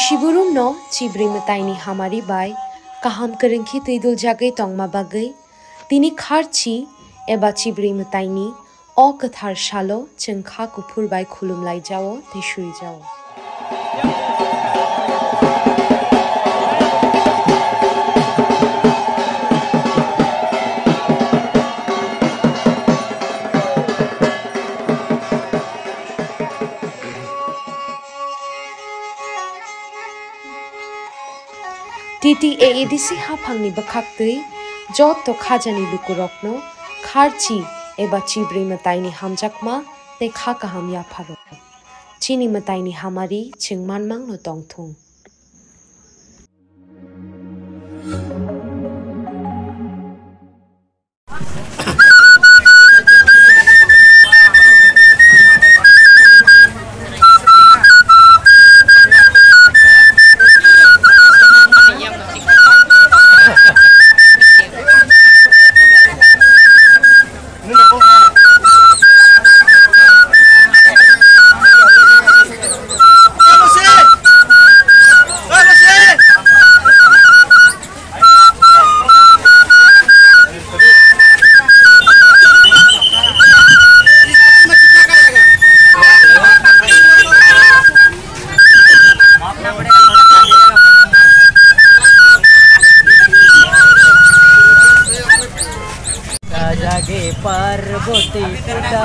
Isiburum no cibri mataini hamari bai kaham kerengki tuidul jagai tongma bagai tini kharchi eba cibri mataini o kathar shalo chengkha kupur bai khulum lai jao tishui jao. TTAEDC hapangni bakhaktui jot to khajani lukurokno kharchi eba chibri mataini hamjakma te kha kaham ya pharo chini mataini hamari chingmanmang no tongthung. जागे पार्वती पिता